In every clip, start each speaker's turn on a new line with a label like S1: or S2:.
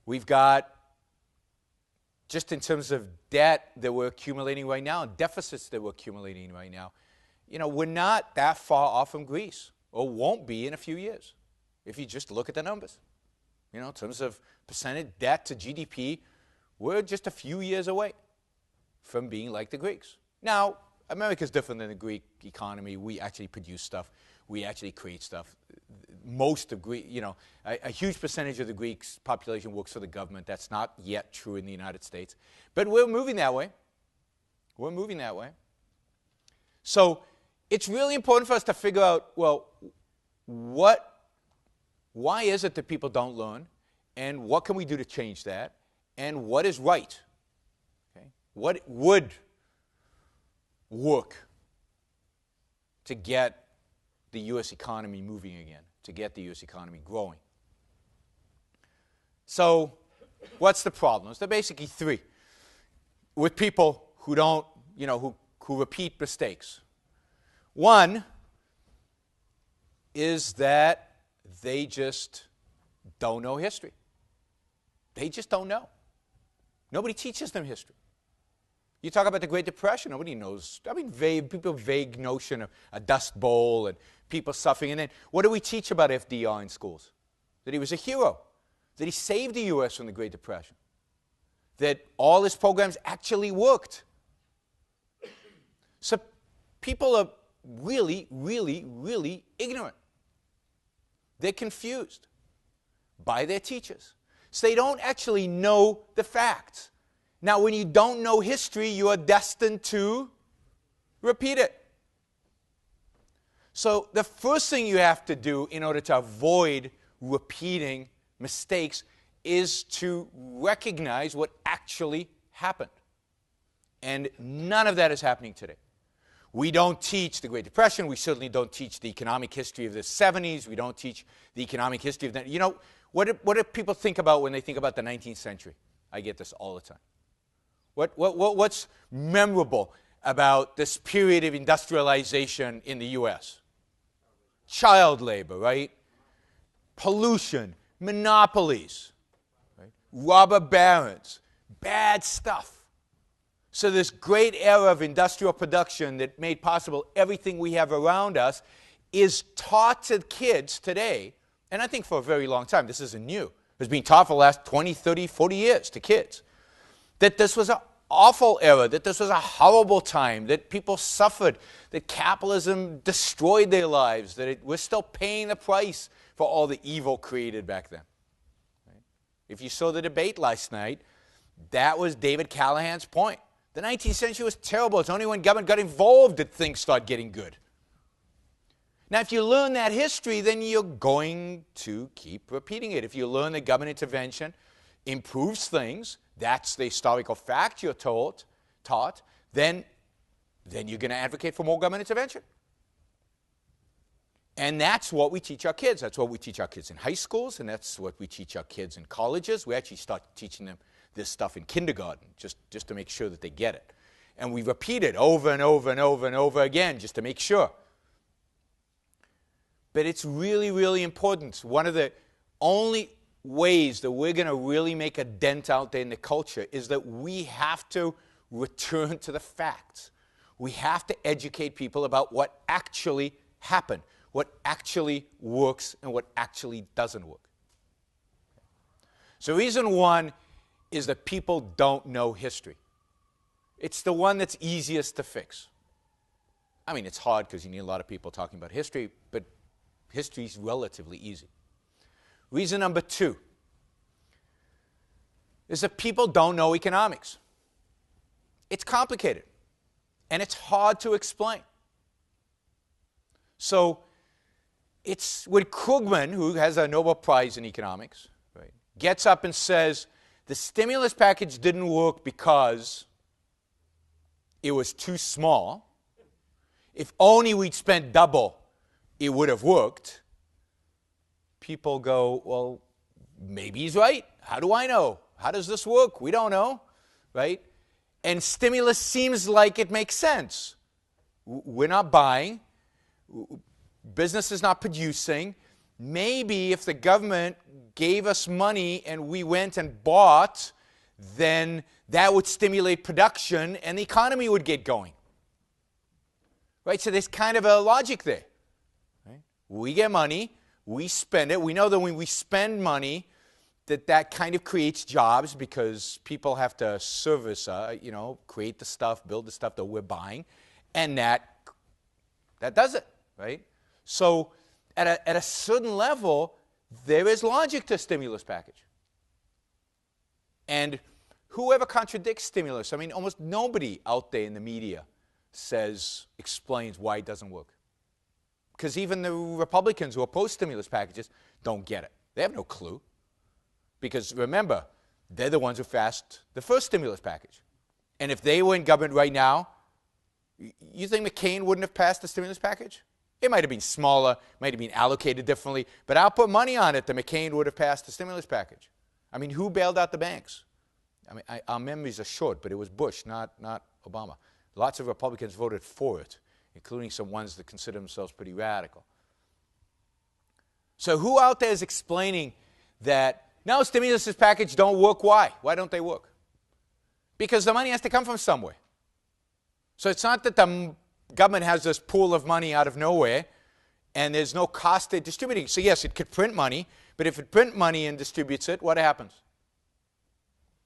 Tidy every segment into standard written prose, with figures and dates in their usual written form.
S1: We've got, just in terms of debt that we're accumulating right now, and deficits that we're accumulating right now, we're not that far off from Greece, or won't be in a few years, if you just look at the numbers. In terms of percentage debt to GDP, we're just a few years away from being like the Greeks. Now, America's different than the Greek economy. We actually produce stuff. We actually create stuff. Most of Greek, a huge percentage of the Greeks' population works for the government. That's not yet true in the United States. But we're moving that way. We're moving that way. So it's really important for us to figure out, well, why is it that people don't learn? And what can we do to change that? And what is right? Okay? What would work to get the U.S. economy moving again, to get the U.S. economy growing? So what's the problems? There are basically three with people who don't, who repeat mistakes. One is that they just don't know history. They just don't know. Nobody teaches them history. You talk about the Great Depression, nobody knows. People have vague notion of a Dust Bowl and people suffering. And then what do we teach about FDR in schools? That he was a hero. That he saved the U.S. from the Great Depression. That all his programs actually worked. So people are really, really, really ignorant. They're confused by their teachers. So they don't actually know the facts. Now, when you don't know history, you are destined to repeat it. So the first thing you have to do in order to avoid repeating mistakes is to recognize what actually happened. And none of that is happening today. We don't teach the Great Depression. We certainly don't teach the economic history of the 70s. We don't teach the economic history of the... What do people think about when they think about the 19th century? I get this all the time. What's memorable about this period of industrialization in the U.S.? Child labor, right? Pollution, monopolies, right? Robber barons, bad stuff. So this great era of industrial production that made possible everything we have around us is taught to kids today, and I think for a very long time, this isn't new. It's been taught for the last 20, 30, 40 years to kids, that this was an awful era, that this was a horrible time, that people suffered, that capitalism destroyed their lives, that we're still paying the price for all the evil created back then. Right? If you saw the debate last night, that was David Callahan's point. The 19th century was terrible. It's only when government got involved that things started getting good. Now, if you learn that history, then you're going to keep repeating it. If you learn that government intervention improves things, that's the historical fact you're taught, then you're going to advocate for more government intervention. And that's what we teach our kids. That's what we teach our kids in high schools, and that's what we teach our kids in colleges. We actually start teaching them this stuff in kindergarten, just to make sure that they get it. And we repeat it over and over and over and over again, just to make sure. But it's really, really important. One of the only ways that we're going to really make a dent out there in the culture is that we have to return to the facts. We have to educate people about what actually happened, what actually works, and what actually doesn't work. So reason one is that people don't know history. It's the one that's easiest to fix. I mean, it's hard because you need a lot of people talking about history, but history is relatively easy. Reason number two is that people don't know economics. It's complicated, and it's hard to explain. So it's when Krugman, who has a Nobel Prize in economics, right, gets up and says, the stimulus package didn't work because it was too small. If only we'd spent double, it would have worked. People go, well, maybe he's right. How do I know? How does this work? We don't know, right? And stimulus seems like it makes sense. We're not buying. Business is not producing. maybe if the government gave us money and we went and bought, then that would stimulate production and the economy would get going. Right? So there's kind of a logic there. Right? We get money, we spend it. We know that when we spend money, that kind of creates jobs because people have to service, create the stuff, build the stuff that we're buying, and that does it, right? So at a certain level, there is logic to a stimulus package. And whoever contradicts stimulus, I mean, almost nobody out there in the media explains why it doesn't work. Because even the Republicans who oppose stimulus packages don't get it. They have no clue. Because remember, they're the ones who passed the first stimulus package. And if they were in government right now, you think McCain wouldn't have passed the stimulus package? It might have been smaller, might have been allocated differently, but I'll put money on it that McCain would have passed the stimulus package. I mean, who bailed out the banks? I mean, our memories are short, but it was Bush, not Obama. Lots of Republicans voted for it, including some ones that consider themselves pretty radical. So who out there is explaining that, no, stimulus package don't work? Why? Why don't they work? Because the money has to come from somewhere. So it's not that the government has this pool of money out of nowhere and there's no cost to distributing. So yes, it could print money, but if it print money and distributes it, what happens?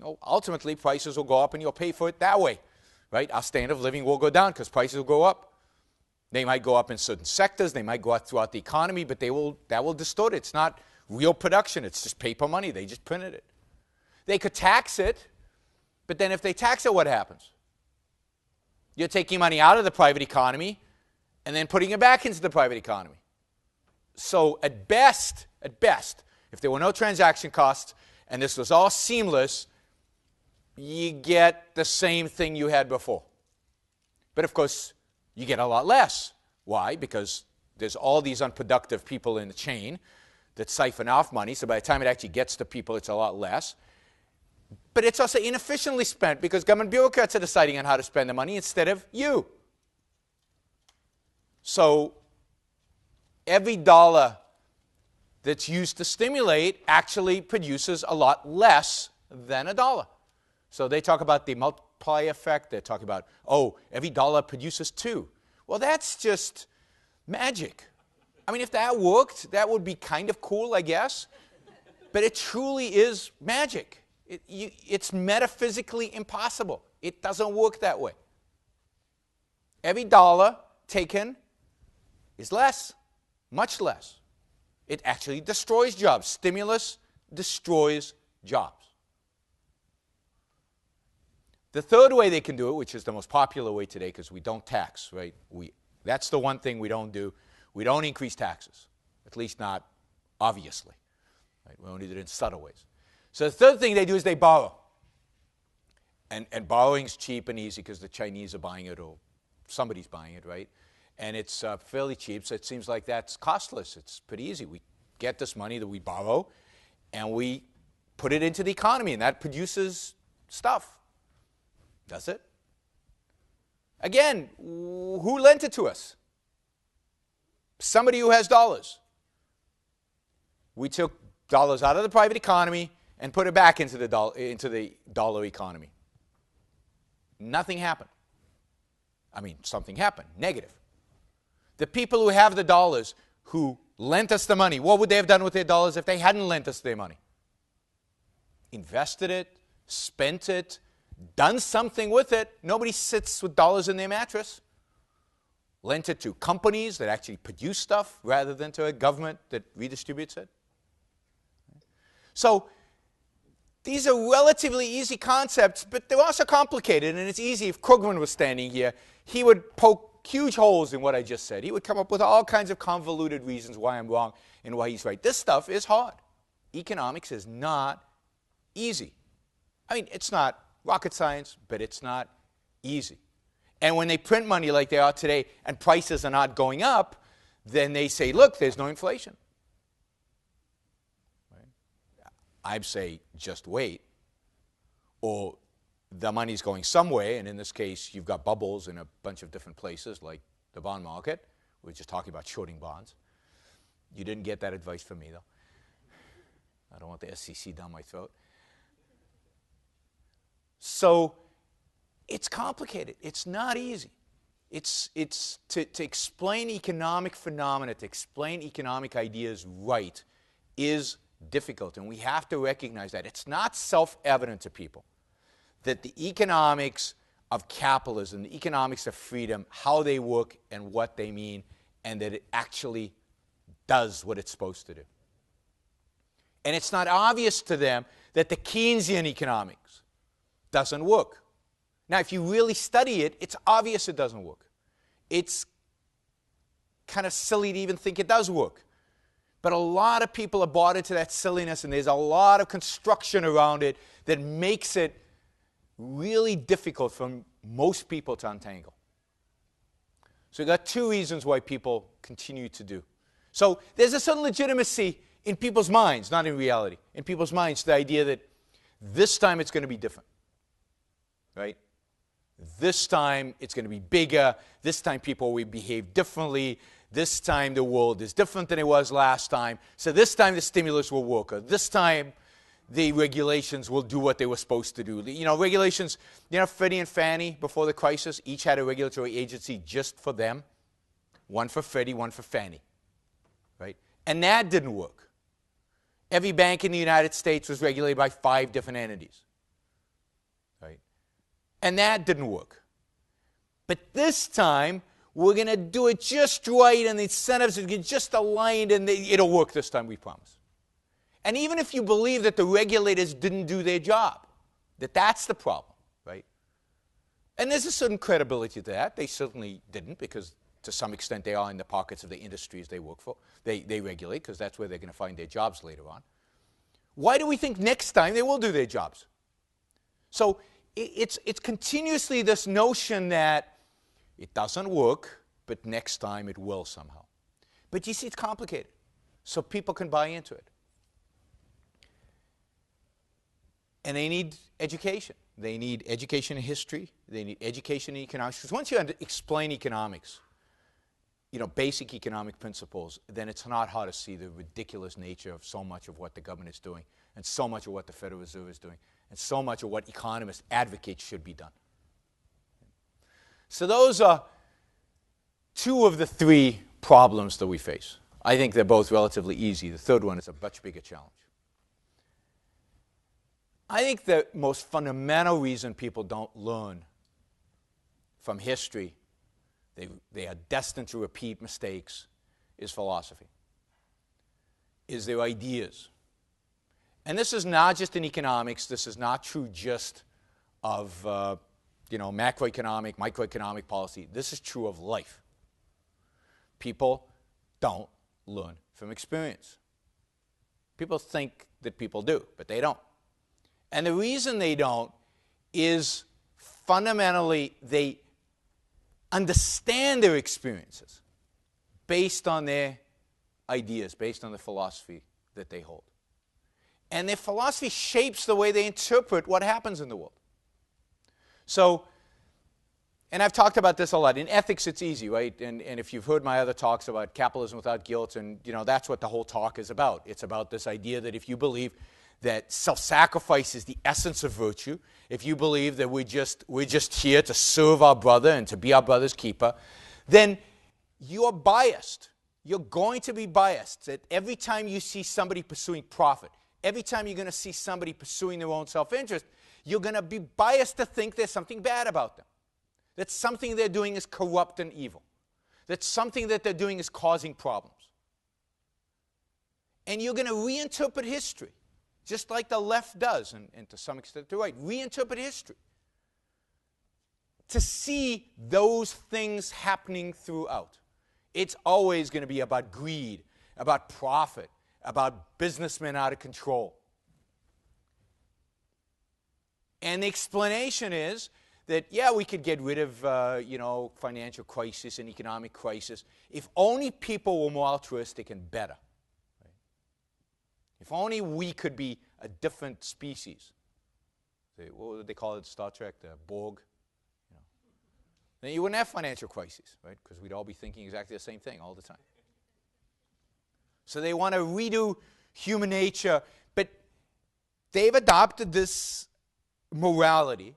S1: Well, ultimately, prices will go up and you'll pay for it that way, right? Our standard of living will go down because prices will go up. They might go up in certain sectors, they might go up throughout the economy, but that will distort it. It's not real production, it's just paper money, they just printed it. They could tax it, but then if they tax it, what happens? You're taking money out of the private economy and then putting it back into the private economy. So at best, if there were no transaction costs and this was all seamless, you get the same thing you had before. But of course, you get a lot less. Why? Because there's all these unproductive people in the chain that siphon off money, so by the time it actually gets to people, it's a lot less. But it's also inefficiently spent because government bureaucrats are deciding on how to spend the money instead of you. So every dollar that's used to stimulate actually produces a lot less than a dollar. So they talk about the multiplier effect. They're talking about, oh, every dollar produces two. Well, that's just magic. I mean, if that worked, that would be kind of cool, I guess. But it truly is magic. It's metaphysically impossible. It doesn't work that way. Every dollar taken is less, much less. It actually destroys jobs. Stimulus destroys jobs. The third way they can do it, which is the most popular way today because we don't tax, right? That's the one thing we don't do. We don't increase taxes, at least not obviously. Right? We only do it in subtle ways. So the third thing they do is they borrow. And borrowing's cheap and easy because the Chinese are buying it or somebody's buying it, right? And it's fairly cheap, so it seems like that's costless. It's pretty easy. We get this money that we borrow, and we put it into the economy, and that produces stuff. Does it? Again, who lent it to us? Somebody who has dollars. We took dollars out of the private economy and put it back into the dollar economy. Nothing happened. I mean, something happened, negative. The people who have the dollars, who lent us the money, what would they have done with their dollars if they hadn't lent us their money? Invested it, spent it, done something with it. Nobody sits with dollars in their mattress. Lent it to companies that actually produce stuff rather than to a government that redistributes it. So these are relatively easy concepts, but they're also complicated, and it's easy. If Krugman was standing here, he would poke huge holes in what I just said. He would come up with all kinds of convoluted reasons why I'm wrong and why he's right. This stuff is hard. Economics is not easy. I mean, it's not rocket science, but it's not easy. And when they print money like they are today and prices are not going up, then they say, look, there's no inflation. Right? I'd say, just wait. Or the money's going somewhere, and in this case, you've got bubbles in a bunch of different places, like the bond market. We're just talking about shorting bonds. You didn't get that advice from me, though. I don't want the SEC down my throat. So it's complicated. It's not easy. It's to explain economic phenomena, to explain economic ideas right, is difficult. And we have to recognize that. It's not self-evident to people that the economics of capitalism, the economics of freedom, how they work and what they mean, and that it actually does what it's supposed to do. And it's not obvious to them that the Keynesian economics doesn't work. Now, if you really study it, it's obvious it doesn't work. It's kind of silly to even think it does work. But a lot of people are bought into that silliness, and there's a lot of construction around it that makes it really difficult for most people to untangle. So you've got two reasons why people continue to do. So there's a certain legitimacy in people's minds, not in reality. In people's minds, the idea that this time it's going to be different, right? This time it's going to be bigger. This time people will behave differently. This time the world is different than it was last time. So this time the stimulus will work. Or this time the regulations will do what they were supposed to do. You know, regulations, you know, Freddie and Fannie, before the crisis, each had a regulatory agency just for them. One for Freddie, one for Fannie, right? And that didn't work. Every bank in the United States was regulated by 5 different entities, right? And that didn't work. But this time, we're going to do it just right, and the incentives are just aligned, and it'll work this time, we promise. And even if you believe that the regulators didn't do their job, that's the problem, right? And there's a certain credibility to that. They certainly didn't, because to some extent they are in the pockets of the industries they work for. They regulate, because that's where they're going to find their jobs later on. Why do we think next time they will do their jobs? So it's continuously this notion that it doesn't work, but next time it will somehow. But you see, it's complicated, so people can buy into it. And they need education. They need education in history. They need education in economics. Because once you explain economics, you know, basic economic principles, then it's not hard to see the ridiculous nature of so much of what the government is doing, and so much of what the Federal Reserve is doing, and so much of what economists advocate should be done. So those are 2 of the 3 problems that we face. I think they're both relatively easy. The third one is a much bigger challenge. I think the most fundamental reason people don't learn from history, they are destined to repeat mistakes, is philosophy, is their ideas. And this is not just in economics. This is not true just of macroeconomic, microeconomic policy. This is true of life. People don't learn from experience. People think that people do, but they don't. And the reason they don't is fundamentally they understand their experiences based on their ideas, based on the philosophy that they hold. And their philosophy shapes the way they interpret what happens in the world. So, and I've talked about this a lot. In ethics, it's easy, right? And if you've heard my other talks about capitalism without guilt, and that's what the whole talk is about. It's about this idea that if you believe that self-sacrifice is the essence of virtue, if you believe that we're just here to serve our brother and to be our brother's keeper, then you're biased. You're going to be biased. That every time you see somebody pursuing profit, every time you're going to see somebody pursuing their own self-interest, you're going to be biased to think there's something bad about them, that something they're doing is corrupt and evil, that something that they're doing is causing problems. And you're going to reinterpret history, just like the left does, and to some extent the right. Reinterpret history to see those things happening throughout. It's always going to be about greed, about profit, about businessmen out of control. And the explanation is that, yeah, we could get rid of, financial crisis and economic crisis if only people were more altruistic and better. Right? If only we could be a different species. What would they call it in Star Trek? The Borg. Then you wouldn't have financial crises, right? Because we'd all be thinking exactly the same thing all the time. So they want to redo human nature, but they've adopted this morality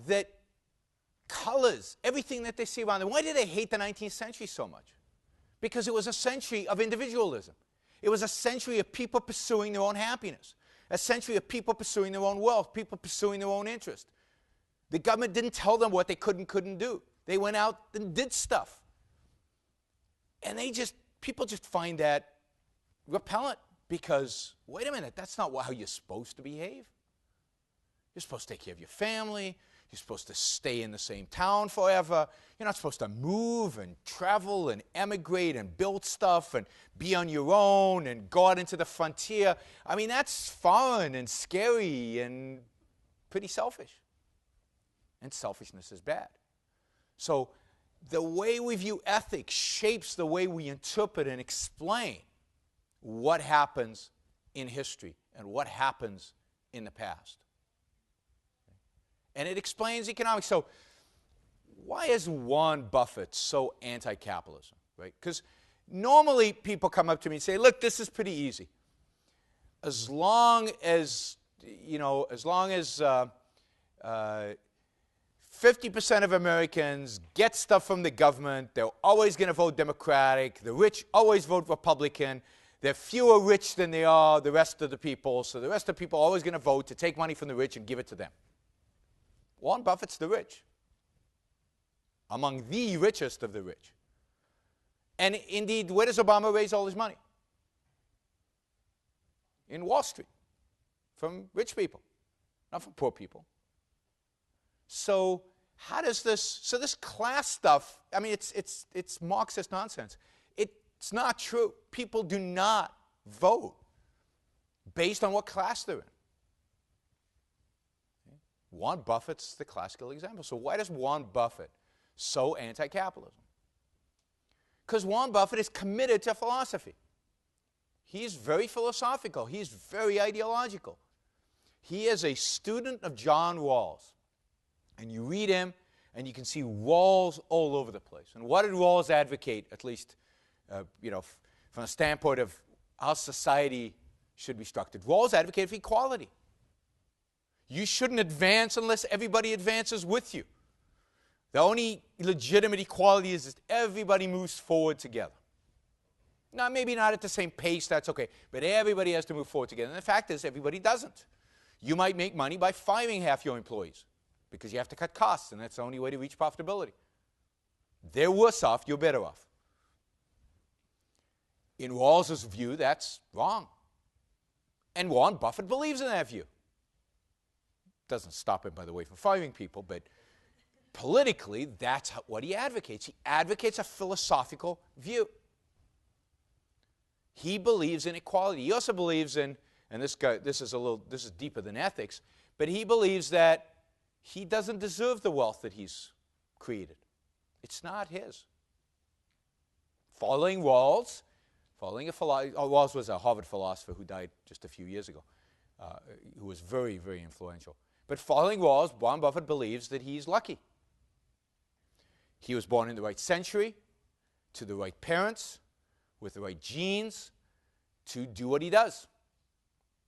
S1: that colors everything that they see around them. Why do they hate the 19th century so much? Because it was a century of individualism. It was a century of people pursuing their own happiness, a century of people pursuing their own wealth, people pursuing their own interest. The government didn't tell them what they could and couldn't do. They went out and did stuff. And people just find that repellent because, wait a minute, that's not how you're supposed to behave. You're supposed to take care of your family. You're supposed to stay in the same town forever. You're not supposed to move and travel and emigrate and build stuff and be on your own and go out into the frontier. I mean, that's foreign and scary and pretty selfish. And selfishness is bad. So the way we view ethics shapes the way we interpret and explain what happens in history and what happens in the past. And it explains economics. So why is Warren Buffett so anti-capitalism, right? Because normally people come up to me and say, look, this is pretty easy. As long as 50% of Americans get stuff from the government, they're always going to vote Democratic. The rich always vote Republican. There are fewer rich than they are the rest of the people, so the rest of the people are always going to vote to take money from the rich and give it to them. Warren Buffett's the rich, among the richest of the rich. And indeed, where does Obama raise all his money? In Wall Street, from rich people, not from poor people. So how does this class stuff, I mean, it's Marxist nonsense. It's not true. People do not vote based on what class they're in. Warren Buffett's the classical example. So why does Warren Buffett so anti-capitalism? Because Warren Buffett is committed to philosophy. He's very philosophical. He's very ideological. He is a student of John Rawls. And you read him, and you can see Rawls all over the place. And what did Rawls advocate, at least from a standpoint of how society should be structured? Rawls advocated for equality. You shouldn't advance unless everybody advances with you. The only legitimate equality is that everybody moves forward together. Now, maybe not at the same pace, that's okay, but everybody has to move forward together. And the fact is, everybody doesn't. You might make money by firing half your employees because you have to cut costs, and that's the only way to reach profitability. They're worse off, you're better off. In Rawls's view, that's wrong. And Warren Buffett believes in that view. Doesn't stop him, by the way, from firing people, but politically, that's what he advocates. He advocates a philosophical view. He believes in equality. He also believes in, and this is deeper than ethics, but he believes that he doesn't deserve the wealth that he's created. It's not his. Following Rawls, Rawls was a Harvard philosopher who died just a few years ago, who was very, very influential. But following Rawls, Warren Buffett believes that he's lucky. He was born in the right century, to the right parents, with the right genes, to do what he does.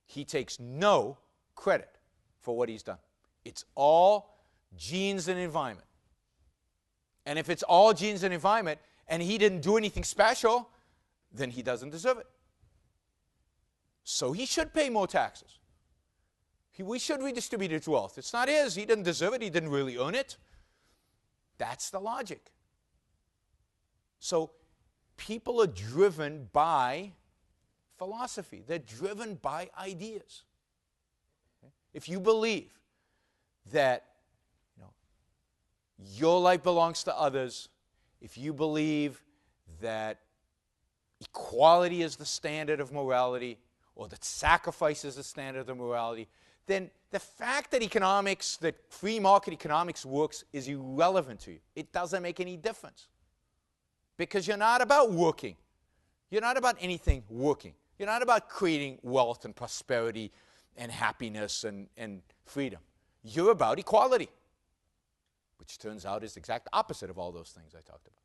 S1: He takes no credit for what he's done. It's all genes and environment. And if it's all genes and environment, and he didn't do anything special, then he doesn't deserve it. So he should pay more taxes. We should redistribute his wealth. It's not his. He didn't deserve it. He didn't really earn it. That's the logic. So people are driven by philosophy. They're driven by ideas. If you believe that your life belongs to others, if you believe that equality is the standard of morality, or that sacrifice is the standard of morality, then the fact that free market economics works is irrelevant to you. It doesn't make any difference. Because you're not about working. You're not about anything working. You're not about creating wealth and prosperity and happiness and freedom. You're about equality, which turns out is the exact opposite of all those things I talked about.